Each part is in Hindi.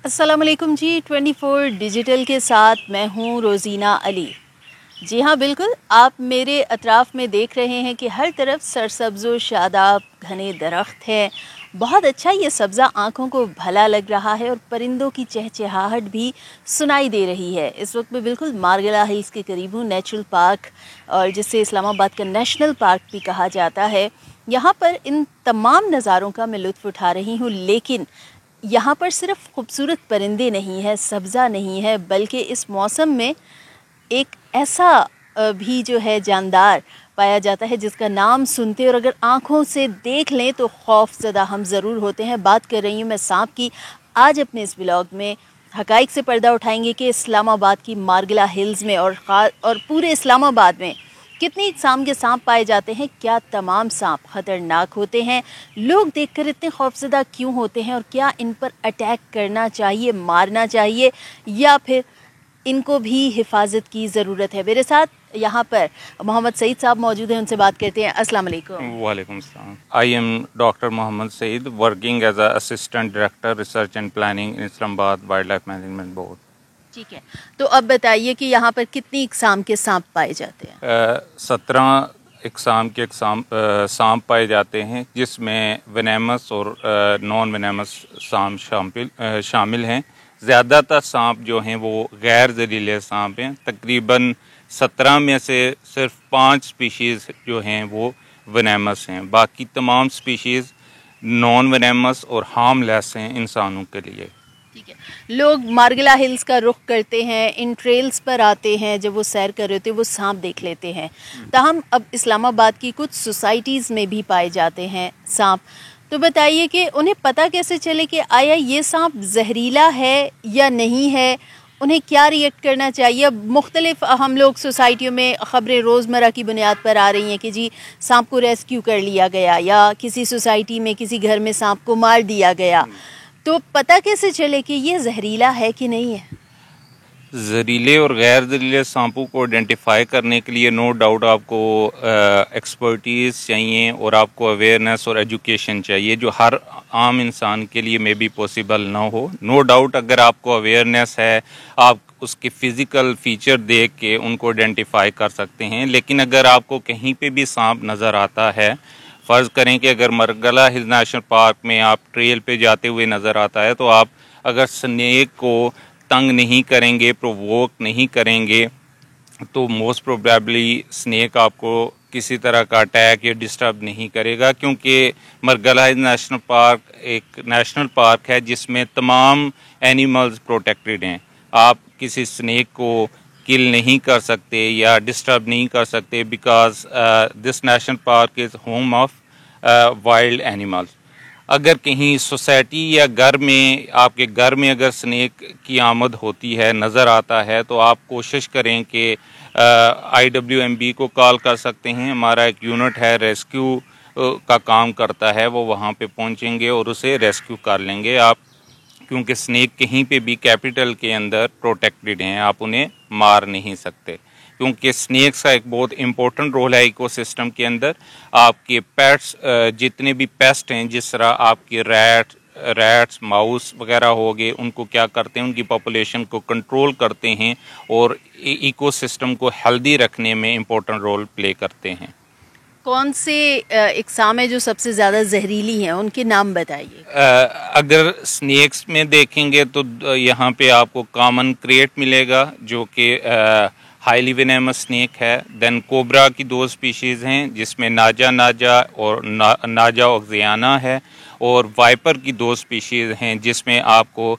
अस्सलाम वालेकुम जी। 24 डिजिटल के साथ मैं हूँ रोज़ीना अली। जी हाँ, बिल्कुल, आप मेरे अतराफ़ में देख रहे हैं कि हर तरफ सरसब्ज़ व शादाब घने दरख्त हैं। बहुत अच्छा ये सब्ज़ा आँखों को भला लग रहा है और परिंदों की चहचहाहट भी सुनाई दे रही है। इस वक्त मैं बिल्कुल मार्गला हिल्स के करीब हूँ, नेचुरल पार्क, और जिसे इस्लामाबाद का नेशनल पार्क भी कहा जाता है। यहाँ पर इन तमाम नज़ारों का मैं लुत्फ़ उठा रही हूँ, लेकिन यहाँ पर सिर्फ खूबसूरत परिंदे नहीं है, सब्ज़ा नहीं है, बल्कि इस मौसम में एक ऐसा भी जो है जानदार पाया जाता है जिसका नाम सुनते और अगर आँखों से देख लें तो खौफज़दा हम ज़रूर होते हैं। बात कर रही हूँ मैं सांप की। आज अपने इस व्लॉग में हक़ाइक़ से पर्दा उठाएंगे कि इस्लामाबाद की मार्गला हिल्स में और पूरे इस्लामाबाद में कितनी इकसाम के सांप पाए जाते हैं, क्या तमाम सांप ख़तरनाक होते हैं, लोग देखकर इतने खौफज़दा क्यों होते हैं और क्या इन पर अटैक करना चाहिए, मारना चाहिए, या फिर इनको भी हिफाजत की ज़रूरत है। मेरे साथ यहाँ पर मोहम्मद सईद साहब मौजूद हैं, उनसे बात करते हैं। अस्सलाम वालेकुम। वालेकुम सलाम। I am doctor Mohammad Saeed, working as a assistant director research and planning in Islamabad wildlife management board. ठीक है, तो अब बताइए कि यहाँ पर कितनी इकसाम के सांप पाए जाते हैं? 17 इकसाम के सांप पाए जाते हैं, जिसमें वेनेमस और नॉन वेनेमस सांप शामिल हैं। ज़्यादातर सांप जो हैं वो गैर जहरीले सांप हैं। तकरीबन 17 में से सिर्फ 5 स्पीशीज़ जो हैं वो वेनेमस हैं, बाकी तमाम स्पीशीज़ नॉन वेनेमस और हार्मलेस हैं इंसानों के लिए। ठीक है, लोग मार्गला हिल्स का रुख करते हैं, इन ट्रेल्स पर आते हैं, जब वो सैर कर रहे होते हैं वो सांप देख लेते हैं। ताहम अब इस्लामाबाद की कुछ सोसाइटीज़ में भी पाए जाते हैं सांप। तो बताइए कि उन्हें पता कैसे चले कि आया ये सांप जहरीला है या नहीं है, उन्हें क्या रिएक्ट करना चाहिए? अब मुख्तलिफ हम लोग सोसाइटियों में ख़बरें रोज़मर्रा की बुनियाद पर आ रही हैं कि जी सांप को रेस्क्यू कर लिया गया, या किसी सोसाइटी में किसी घर में सांप को मार दिया गया। तो पता कैसे चले कि ये जहरीला है कि नहीं है? जहरीले और गैर जहरीले सांपों को आइडेंटिफाई करने के लिए नो डाउट आपको एक्सपर्टीज़ चाहिए और आपको अवेयरनेस और एजुकेशन चाहिए, जो हर आम इंसान के लिए मे बी पॉसिबल ना हो। नो डाउट अगर आपको अवेयरनेस है, आप उसके फ़िज़िकल फ़ीचर देख के उनको आइडेंटिफाई कर सकते हैं। लेकिन अगर आपको कहीं पे भी सांप नज़र आता है, फ़र्ज़ करें कि अगर मार्गला हिल्स नेशनल पार्क में आप ट्रेल पे जाते हुए नज़र आता है, तो आप अगर स्नेक को तंग नहीं करेंगे, प्रोवोक नहीं करेंगे, तो मोस्ट प्रोबेबली स्नेक आपको किसी तरह का अटैक या डिस्टर्ब नहीं करेगा, क्योंकि मार्गला हिल्स नेशनल पार्क एक नेशनल पार्क है जिसमें तमाम एनिमल्स प्रोटेक्टेड हैं। आप किसी स्नेक को किल नहीं कर सकते या डिस्टर्ब नहीं कर सकते, because this national park is home of wild animals. अगर कहीं सोसाइटी या घर में, आपके घर में अगर स्नेक की आमद होती है, नज़र आता है, तो आप कोशिश करें कि IWMB को कॉल कर सकते हैं। हमारा एक यूनिट है, रेस्क्यू का काम करता है, वो वहाँ पे पहुँचेंगे और उसे रेस्क्यू कर लेंगे आप, क्योंकि स्नेक कहीं पे भी कैपिटल के अंदर प्रोटेक्टेड हैं, आप उन्हें मार नहीं सकते, क्योंकि स्नेक्स का एक बहुत इम्पोर्टेंट रोल है इकोसिस्टम के अंदर। आपके पेट्स, जितने भी पेस्ट हैं, जिस तरह आपके रैट्स, माउस वगैरह हो गए, उनको क्या करते हैं, उनकी पॉपुलेशन को कंट्रोल करते हैं और इकोसिस्टम को हेल्दी रखने में इम्पोर्टेंट रोल प्ले करते हैं। कौन से इकसाम है जो सबसे ज़्यादा जहरीली हैं, उनके नाम बताइए। अगर स्नेक्स में देखेंगे तो यहाँ पे आपको कॉमन क्रेट मिलेगा, जो कि हाईली वेनेमस स्नेक है। देन कोबरा की 2 स्पीशीज़ हैं, जिसमें नाजा और नाजा ऑक्सियाना है, और वाइपर की 2 स्पीशीज़ हैं, जिसमें आपको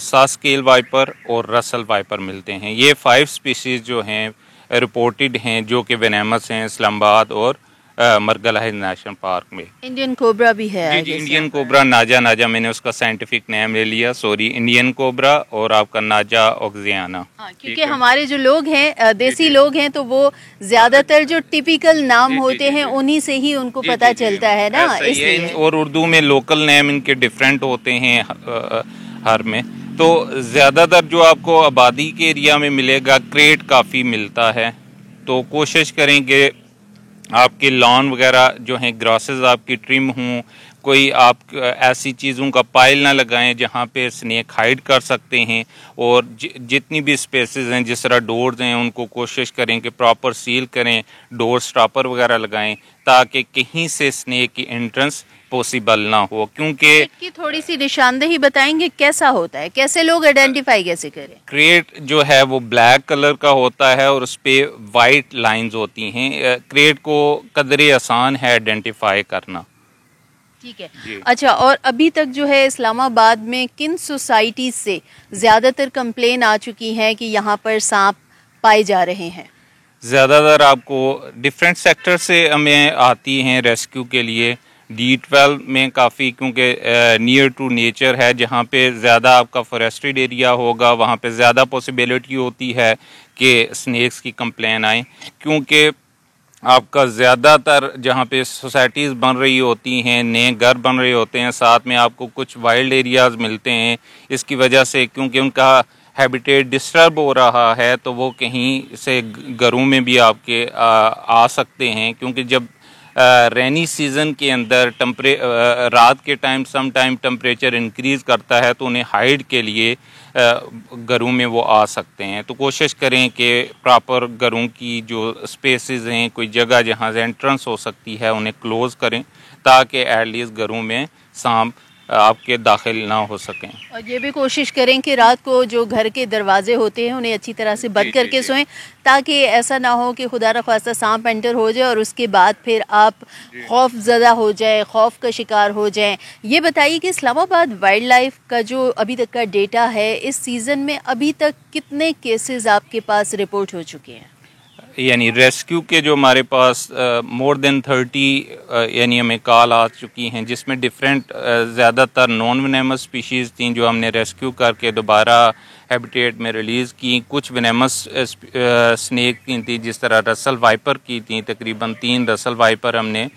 सास्केल वाइपर और रसल वाइपर मिलते हैं। ये 5 स्पीशीज़ जो हैं रिपोर्टेड हैं, जो कि वेनेमस हैं इस्लामाबाद और मार्गला हिल्स नेशनल पार्क में। इंडियन कोबरा भी है? जी, इंडियन कोबरा, नाजा मैंने उसका साइंटिफिक नेम ले लिया, सॉरी, इंडियन कोबरा और आपका नाजा ऑक्सियाना। क्योंकि हमारे जो लोग हैं, देसी लोग हैं, तो वो ज्यादातर जो टिपिकल नाम होते हैं उन्हीं से ही उनको पता चलता है ना, इसलिए। और उर्दू में लोकल नेम इनके डिफरेंट होते हैं हर में। तो ज़्यादातर जो आपको आबादी के एरिया में मिलेगा, क्रेट काफ़ी मिलता है। तो कोशिश करें कि आपके लॉन वगैरह जो हैं, ग्रासेस आपकी ट्रिम हों, कोई आप ऐसी चीज़ों का पाइल ना लगाएं जहां पे स्नेक हाइड कर सकते हैं, और जितनी भी स्पेसेस हैं जिस तरह डोर्स हैं उनको कोशिश करें कि प्रॉपर सील करें, डोर स्टॉपर वगैरह लगाएं ताकि कहीं से स्नेक की एंट्रेंस पॉसिबल ना हो। क्योंकि इसकी थोड़ी सी निशानदेही बताएंगे कैसा होता है, कैसे लोग आइडेंटिफाई कैसे करें? क्रेट जो है वो ब्लैक कलर का होता है और उस पर वाइट लाइंस होती हैं। क्रेट को कदरे आसान है आइडेंटिफाई करना। ठीक है। अच्छा, और अभी तक जो है इस्लामाबाद में किन सोसाइटीज से ज़्यादातर कंप्लेन आ चुकी हैं कि यहाँ पर सांप पाए जा रहे हैं? ज़्यादातर आपको डिफरेंट सेक्टर से हमें आती हैं रेस्क्यू के लिए। D12 में काफ़ी, क्योंकि नियर टू नेचर है, जहाँ पे ज़्यादा आपका फॉरेस्टेड एरिया होगा वहाँ पे ज़्यादा पॉसिबिलिटी होती है कि स्नेक्स की कंप्लेन आए। क्योंकि आपका ज़्यादातर जहाँ पे सोसाइटीज़ बन रही होती हैं, नए घर बन रहे होते हैं, साथ में आपको कुछ वाइल्ड एरियाज़ मिलते हैं। इसकी वजह से क्योंकि उनका हैबिटेट डिस्टर्ब हो रहा है तो वो कहीं से घरों में भी आपके आ सकते हैं। क्योंकि जब रेनी सीज़न के अंदर रात के time some time temperature increase करता है तो उन्हें हाइड के लिए घरों में वो आ सकते हैं। तो कोशिश करें कि प्रॉपर घरों की जो स्पेसेस हैं, कोई जगह जहाँ से एंट्रेंस हो सकती है, उन्हें क्लोज़ करें ताकि एटलीस्ट घरों में सांप आपके दाखिल ना हो सकें। और ये भी कोशिश करें कि रात को जो घर के दरवाजे होते हैं उन्हें अच्छी तरह से बंद करके सोएं, ताकि ऐसा ना हो कि खुदा न ख्वास्ता सांप एंटर हो जाए और उसके बाद फिर आप खौफ ज़दा हो जाए, खौफ का शिकार हो जाएं। ये बताइए कि इस्लामाबाद वाइल्ड लाइफ का जो अभी तक का डेटा है, इस सीज़न में अभी तक कितने केसेस आपके पास रिपोर्ट हो चुके हैं? यानी रेस्क्यू के जो हमारे पास मोर देन 30 यानी हमें कॉल आ चुकी हैं, जिसमें डिफरेंट ज़्यादातर नॉन वेनेमस स्पीशीज़ थी जो हमने रेस्क्यू करके दोबारा हैबिटेट में रिलीज़ की। कुछ वेनेमस स्नेक की थी, जिस तरह रसल वाइपर की थी, तकरीबन 3 रसल वाइपर हमने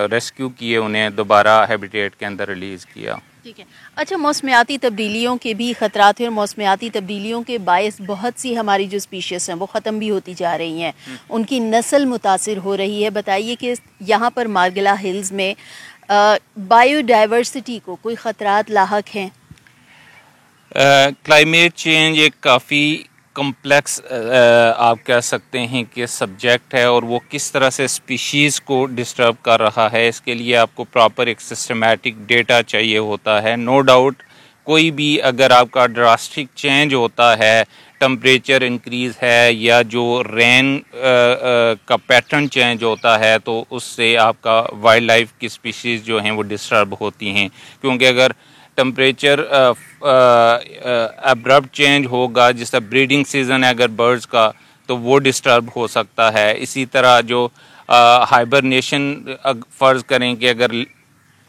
रेस्क्यू किए, उन्हें दोबारा हैबिटेट के अंदर रिलीज़ किया। ठीक है। अच्छा, मौसमियाती तब्दीलियों के भी ख़तरात हैं और मौसमियाती तब्दीलियों के बायस बहुत सी हमारी जो स्पीशीज़ हैं वो ख़त्म भी होती जा रही हैं, उनकी नस्ल मुतासिर हो रही है। बताइए कि यहाँ पर मार्गिला हिल्स में बायोडाइवर्सिटी को कोई ख़तरात लाहक हैं? क्लाइमेट चेंज एक काफ़ी कम्प्लेक्स आप कह सकते हैं कि सब्जेक्ट है, और वो किस तरह से स्पीशीज़ को डिस्टर्ब कर रहा है, इसके लिए आपको प्रॉपर एक सिस्टमेटिक डेटा चाहिए होता है। नो डाउट कोई भी अगर आपका ड्रास्टिक चेंज होता है, टेम्परेचर इंक्रीज़ है या जो रेन का पैटर्न चेंज होता है, तो उससे आपका वाइल्ड लाइफ की स्पीशीज़ जो हैं वो डिस्टर्ब होती हैं। क्योंकि अगर टेम्परेचर अब्रप्ट चेंज होगा, जिसका ब्रीडिंग सीज़न है अगर बर्ड्स का, तो वो डिस्टर्ब हो सकता है। इसी तरह जो हाइबरनेशन फ़र्ज़ करें कि अगर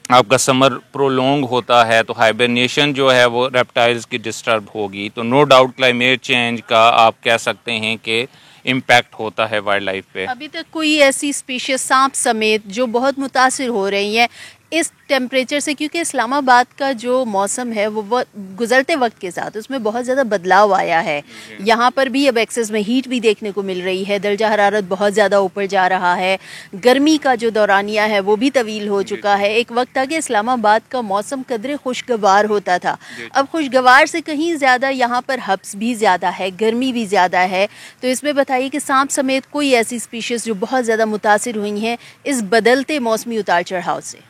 आपका समर प्रोलॉन्ग होता है तो हाइबरनेशन जो है वो रेप्टाइल्स की डिस्टर्ब होगी। तो नो डाउट क्लाइमेट चेंज का आप कह सकते हैं कि इम्पैक्ट होता है वाइल्ड लाइफ पे। अभी तक कोई ऐसी स्पीशीज सांप समेत जो बहुत मुतासिर हो रही हैं इस टेम्परेचर से? क्योंकि इस्लामाबाद का जो मौसम है वो गुजरते वक्त के साथ उसमें बहुत ज़्यादा बदलाव आया है। यहाँ पर भी अब एक्सेस में हीट भी देखने को मिल रही है, दर्जा हरारत बहुत ज़्यादा ऊपर जा रहा है, गर्मी का जो दौरानिया है वो भी तवील हो चुका है। एक वक्त था कि इस्लामाबाद का मौसम कदरे खुशगवार होता था, अब खुशगवार से कहीं ज़्यादा यहाँ पर हब्स भी ज़्यादा है, गर्मी भी ज़्यादा है। तो इसमें बताइए कि सांप समेत कोई ऐसी स्पीशीज़ जो बहुत ज़्यादा मुतासिर हुई हैं इस बदलते मौसमी उतार चढ़ाव से?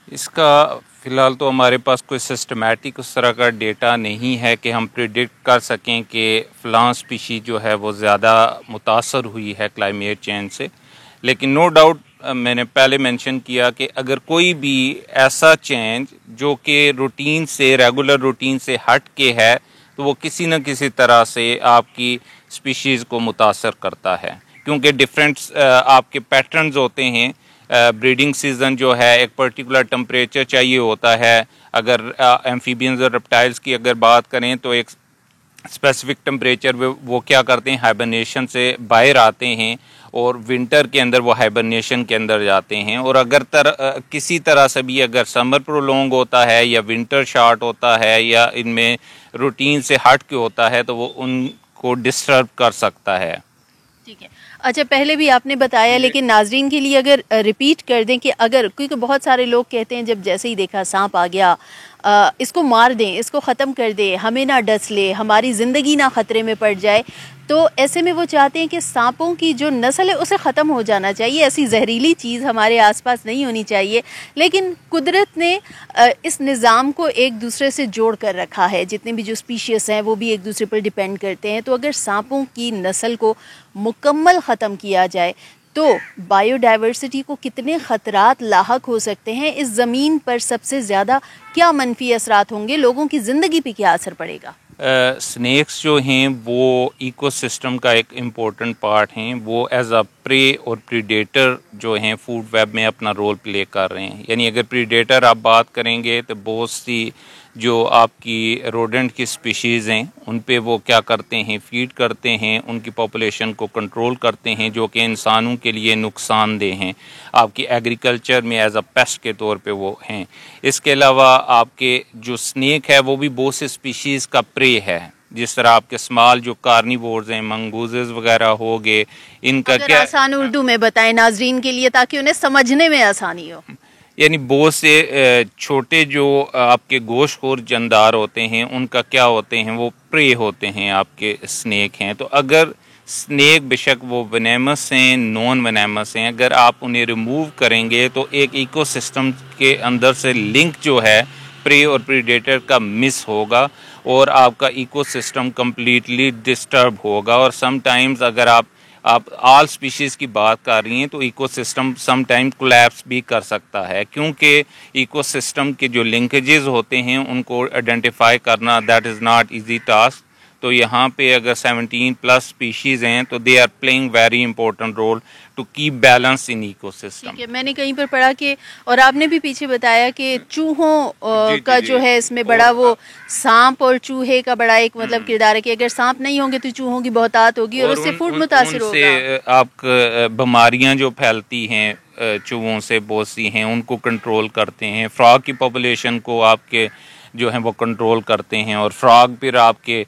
इसका फ़िलहाल तो हमारे पास कोई सिस्टमेटिक उस तरह का डेटा नहीं है कि हम प्रिडिक्ट कर सकें कि फ़लाँ स्पीशी जो है वो ज़्यादा मुतासर हुई है क्लाइमेट चेंज से। लेकिन नो डाउट मैंने पहले मेंशन किया कि अगर कोई भी ऐसा चेंज जो कि रूटीन से, रेगुलर रूटीन से हट के है, तो वो किसी न किसी तरह से आपकी स्पीशीज़ को मुतासर करता है। क्योंकि डिफरेंट आपके पैटर्न्स होते हैं। ब्रीडिंग सीज़न जो है एक पर्टिकुलर टेम्परेचर चाहिए होता है। अगर एम्फीबियंस और रेप्टाइल्स की अगर बात करें तो एक स्पेसिफिक टेम्परेचर वो क्या करते हैं, हाइबरनेशन से बाहर आते हैं और विंटर के अंदर वो हाइबरनेशन के अंदर जाते हैं। और अगर किसी तरह से भी अगर समर प्रोलॉन्ग होता है या विंटर शॉर्ट होता है या इनमें रूटीन से हट के होता है तो वो उनको डिस्टर्ब कर सकता है। ठीक है। अच्छा, पहले भी आपने बताया, लेकिन नाजरीन के लिए अगर रिपीट कर दें कि अगर, क्योंकि बहुत सारे लोग कहते हैं जब जैसे ही देखा सांप आ गया इसको मार दें, इसको ख़त्म कर दें, हमें ना डस ले, हमारी ज़िंदगी ना ख़तरे में पड़ जाए, तो ऐसे में वो चाहते हैं कि सांपों की जो नस्ल है उसे ख़त्म हो जाना चाहिए, ऐसी जहरीली चीज़ हमारे आसपास नहीं होनी चाहिए। लेकिन कुदरत ने इस निज़ाम को एक दूसरे से जोड़ कर रखा है, जितने भी जो स्पीशीज़ हैं वो भी एक दूसरे पर डिपेंड करते हैं। तो अगर सांपों की नस्ल को मुकम्मल ख़त्म किया जाए तो बायोडाइवर्सिटी को कितने ख़तरात लाहक हो सकते हैं, इस ज़मीन पर सबसे ज़्यादा क्या मनफी असरात होंगे, लोगों की ज़िंदगी पे क्या असर पड़ेगा? स्नेक्स जो हैं वो इकोसिस्टम का एक इम्पोर्टेंट पार्ट हैं। वो एज अ प्रे और प्रीडेटर जो हैं फूड वेब में अपना रोल प्ले कर रहे हैं। यानी अगर प्रीडेटर आप बात करेंगे तो बहुत सी जो आपकी रोडेंट की स्पीशीज़ हैं उन पे वो क्या करते हैं, फीड करते हैं, उनकी पॉपुलेशन को कंट्रोल करते हैं, जो कि इंसानों के लिए नुकसानदेह हैं। आपकी एग्रीकल्चर में एज अ पेस्ट के तौर पे वो हैं। इसके अलावा आपके जो स्नेक है वो भी बहुत से स्पीशीज़ का प्रे है। जिस तरह आपके स्मॉल जो कार्निवोर्स हैं, मंगूजेस वगैरह हो गए, इनका क्या आसान उर्दू में बताएं नाजरीन के लिए ताकि उन्हें समझने में आसानी हो। यानी बहुत से छोटे जो आपके गोश्तखोर जानदार होते हैं उनका क्या होते हैं, वो प्रे होते हैं, आपके स्नेक हैं। तो अगर स्नेक बेशक वो वेनेमस हैं, नॉन वेनेमस हैं, अगर आप उन्हें रिमूव करेंगे तो एक इकोसिस्टम के अंदर से लिंक जो है प्रे और प्रीडेटर का मिस होगा और आपका इकोसिस्टम कम्प्लीटली डिस्टर्ब होगा। और समटाइम्स अगर आप ऑल स्पीशीज़ की बात कर रही हैं तो इकोसिस्टम समटाइम कोलैप्स भी कर सकता है, क्योंकि इकोसिस्टम के जो लिंकेजेस होते हैं उनको आइडेंटिफाई करना that is not easy task. तो यहाँ पे अगर 17 प्लस स्पीशीज़ हैं तो they are playing very important role to keep balance in ecosystem. मैंने कहीं पर पढ़ा कि, और आपने भी पीछे बताया कि चूहों का जो है इसमें बड़ा वो सांप और चूहे का बड़ा एक मतलब किरदार है कि अगर सांप नहीं होंगे तो चूहों की बहुतात होगी और उससे फूड मुतासिर होगा। आप बीमारियां जो फैलती हैं चूहों से बहुत सी हैं उनको कंट्रोल करते हैं। फ्रॉग की पॉपुलेशन को आपके जो हैं वो कंट्रोल करते हैं और फ्रॉग फिर आपके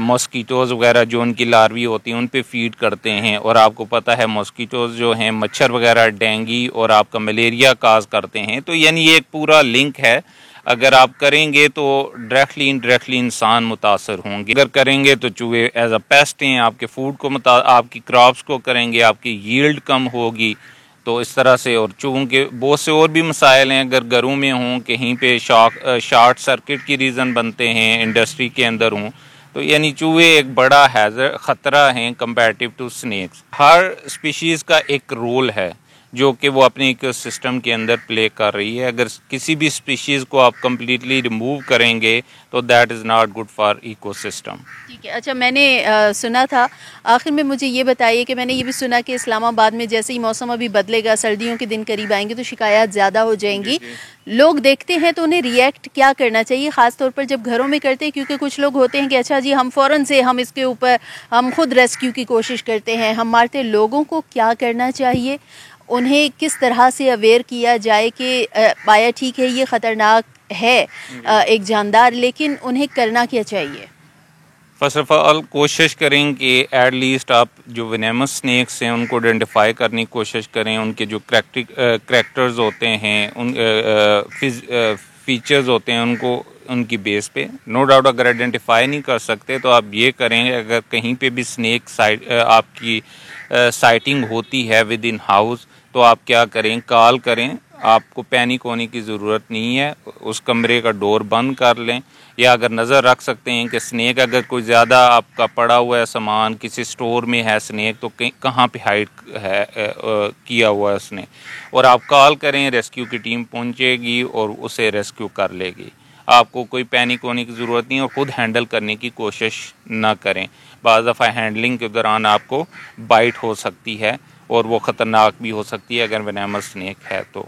मॉस्किटोज़ वगैरह जो उनकी लार्वी होती हैं उन पे फीड करते हैं। और आपको पता है मॉस्किटोज़ जो हैं मच्छर वगैरह डेंगू और आपका मलेरिया काज करते हैं। तो यानी ये एक पूरा लिंक है। अगर आप करेंगे तो डायरेक्टली इनडायरेक्टली इंसान मुतासर होंगे। अगर करेंगे तो चूहे एज अ पेस्ट हैं, आपके फूड को आपकी क्रॉप्स को करेंगे, आपकी यील्ड कम होगी। तो इस तरह से और चूहों के बहुत से और भी मसाइल हैं। अगर घरों में हों, कहीं पे शॉर्ट सर्किट की रीज़न बनते हैं, इंडस्ट्री के अंदर हों, तो यानी चूहे एक बड़ा हैज़र ख़तरा हैं कंपैरेटिव टू स्नेक्स। हर स्पीशीज़ का एक रोल है जो कि वो अपने इकोसिस्टम के अंदर प्ले कर रही है। अगर किसी भी स्पीशीज़ को आप कम्प्लीटली रिमूव करेंगे तो that is not good for ecosystem. ठीक है। अच्छा, मैंने सुना था, आखिर में मुझे ये बताइए कि मैंने ये भी सुना कि इस्लामाबाद में जैसे ही मौसम अभी बदलेगा, सर्दियों के दिन करीब आएंगे तो शिकायत ज़्यादा हो जाएंगी। लोग देखते हैं तो उन्हें रिएक्ट क्या करना चाहिए, ख़ास तौर पर जब घरों में करते हैं? क्योंकि कुछ लोग होते हैं कि अच्छा जी हम फ़ौरन से हम इसके ऊपर हम खुद रेस्क्यू की कोशिश करते हैं, हम मारते। लोगों को क्या करना चाहिए, उन्हें किस तरह से अवेयर किया जाए कि पाया ठीक है ये ख़तरनाक है एक जानदार, लेकिन उन्हें करना क्या चाहिए? फर्स्ट ऑफ ऑल कोशिश करें कि एट लीस्ट आप जो वेनेमस स्नेक्स हैं उनको आइडेंटिफाई करने की कोशिश करें। उनके जो करैक्टर्स होते हैं, उन फीचर्स होते हैं, उनको उनकी बेस पे नो डाउट अगर आइडेंटिफाई नहीं कर सकते तो आप ये करें, अगर कहीं पे भी स्नेक आपकी साइटिंग होती है विद इन हाउस तो आप क्या करें, कॉल करें। आपको पैनिक होने की ज़रूरत नहीं है, उस कमरे का डोर बंद कर लें। या अगर नज़र रख सकते हैं कि स्नेक अगर कोई ज़्यादा आपका पड़ा हुआ है सामान, किसी स्टोर में है स्नेक, तो कहाँ पे हाइड है किया हुआ है उसने, और आप कॉल करें, रेस्क्यू की टीम पहुँचेगी और उसे रेस्क्यू कर लेगी। आपको कोई पैनिक होने की ज़रूरत नहीं और ख़ुद हैंडल करने की कोशिश ना करें। बाज़ दफ़ा हैंडलिंग के दौरान आपको बाइट हो सकती है और वो ख़तरनाक भी हो सकती है अगर वेनेमस स्नेक है तो।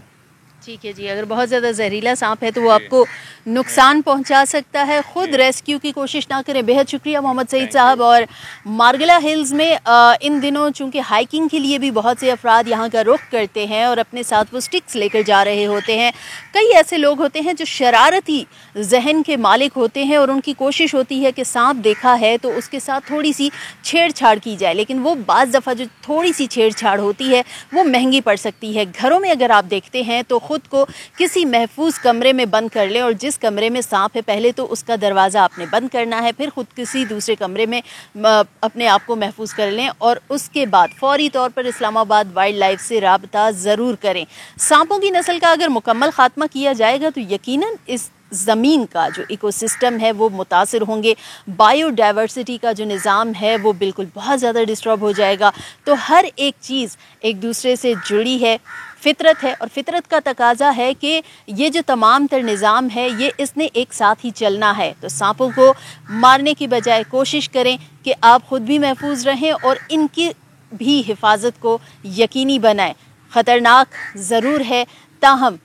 ठीक है जी, अगर बहुत ज़्यादा जहरीला सांप है तो वो आपको नुकसान पहुंचा सकता है। खुद रेस्क्यू की कोशिश ना करें। बेहद शुक्रिया मोहम्मद सईद साहब। और मार्गला हिल्स में इन दिनों चूंकि हाइकिंग के लिए भी बहुत से अफराद यहाँ का रुख करते हैं और अपने साथ वो स्टिक्स लेकर जा रहे होते हैं। कई ऐसे लोग होते हैं जो शरारती जहन के मालिक होते हैं और उनकी कोशिश होती है कि सांप देखा है तो उसके साथ थोड़ी सी छेड़छाड़ की जाए, लेकिन वो बाज़ दफ़ा जो थोड़ी सी छेड़छाड़ होती है वो महंगी पड़ सकती है। घरों में अगर आप देखते हैं तो खुद को किसी महफूज कमरे में बंद कर लें, और जिस कमरे में सांप है पहले तो उसका दरवाज़ा आपने बंद करना है, फिर खुद किसी दूसरे कमरे में अपने आप को महफूज कर लें और उसके बाद फौरी तौर पर इस्लामाबाद वाइल्ड लाइफ से राबता ज़रूर करें। सांपों की नस्ल का अगर मुकम्मल खात्मा किया जाएगा तो यकीनन इस ज़मीन का जो इकोसिस्टम है वो मुतासिर होंगे। बायोडाइवर्सिटी का जो निज़ाम है वो बिल्कुल बहुत ज़्यादा डिस्टर्ब हो जाएगा। तो हर एक चीज़ एक दूसरे से जुड़ी है, फितरत है, और फितरत का तकाजा है कि ये जो तमाम तर निज़ाम है ये इसने एक साथ ही चलना है। तो सांपों को मारने की बजाय कोशिश करें कि आप ख़ुद भी महफूज रहें और इनकी भी हिफाजत को यकीनी बनाएं। ख़तरनाक ज़रूर है, ताहम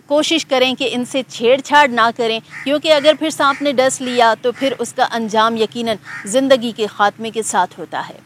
कोशिश करें कि इनसे छेड़छाड़ ना करें, क्योंकि अगर फिर सांप ने डस लिया तो फिर उसका अंजाम यकीनन ज़िंदगी के ख़ात्मे के साथ होता है।